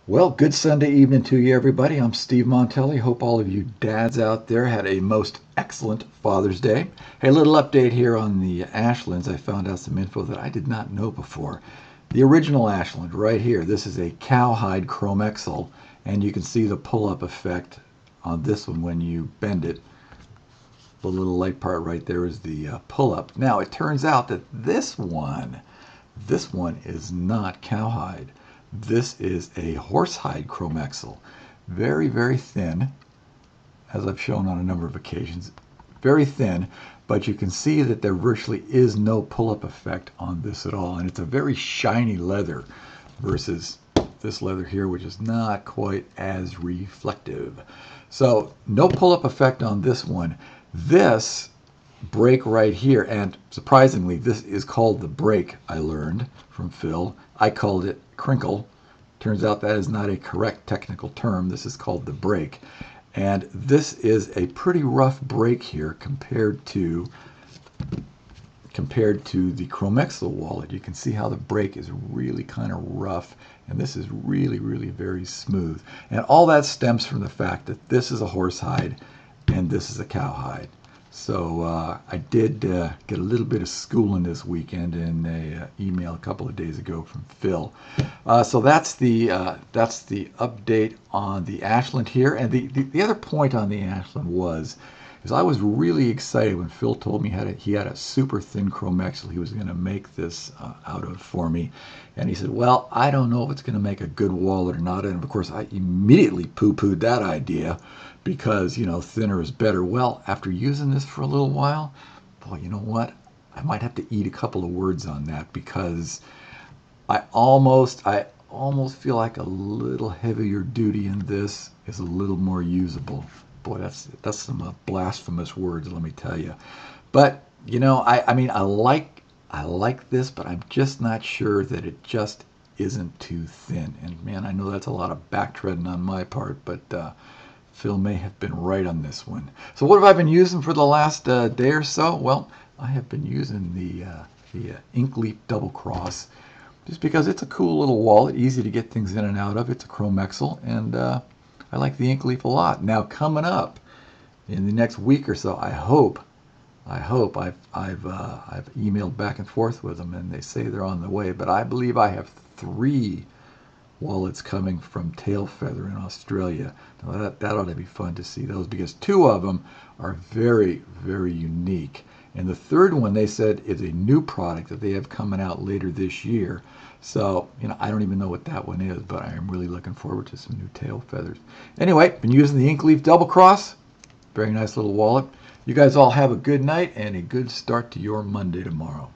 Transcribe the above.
Well, good Sunday evening to you, everybody. I'm Steve Montelli. Hope all of you dads out there had a most excellent Father's Day. Hey, a little update here on the Ashlands. I found out some info that I did not know before. The original Ashland, right here. This is a cowhide chromexel, and you can see the pull-up effect on this one when you bend it. The little light part right there is the pull-up. Now, it turns out that this one is not cowhide. This is a horsehide chromexel. Very, very thin, as I've shown on a number of occasions. Very thin, but you can see that there virtually is no pull-up effect on this at all. And it's a very shiny leather versus this leather here, which is not quite as reflective. So no pull-up effect on this one. This break right here, and surprisingly, this is called the break, I learned from Phil. I called it crinkle. Turns out that is not a correct technical term. This is called the break. And this is a pretty rough break here compared to the chromexel wallet. You can see how the break is really kind of rough, and this is really, really very smooth. And all that stems from the fact that this is a horsehide and this is a cowhide. So I did get a little bit of schooling this weekend in an email a couple of days ago from Phil. So that's the update on the Ashland here. And the other point on the Ashland is I was really excited when Phil told me he had a super thin chromexel he was going to make this out of for me. And he said, well, I don't know if it's going to make a good wallet or not. And of course, I immediately poo-pooed that idea because, thinner is better. Well, after using this for a little while, boy, you know what? I might have to eat a couple of words on that because I almost feel like a little heavier duty in this is a little more usable. Boy, that's some blasphemous words, let me tell you. But I mean, I like this, but I'm just not sure that it just isn't too thin. And man, I know that's a lot of back-treading on my part, but Phil may have been right on this one. So what have I been using for the last day or so? Well, I have been using the Inkleaf Double Cross just because it's a cool little wallet, easy to get things in and out of. It's a chromexel, and I like the Inkleaf a lot. Now, coming up in the next week or so, I hope I've emailed back and forth with them, and they say they're on the way. But I believe I have 3 wallets coming from Tail Feather in Australia. Now that ought to be fun to see those because 2 of them are very, very unique. And the third one, they said, is a new product that they have coming out later this year. So, I don't even know what that one is, but I am really looking forward to some new Tail Feathers. Anyway, been using the Inkleaf Double Cross. Very nice little wallet. You guys all have a good night and a good start to your Monday tomorrow.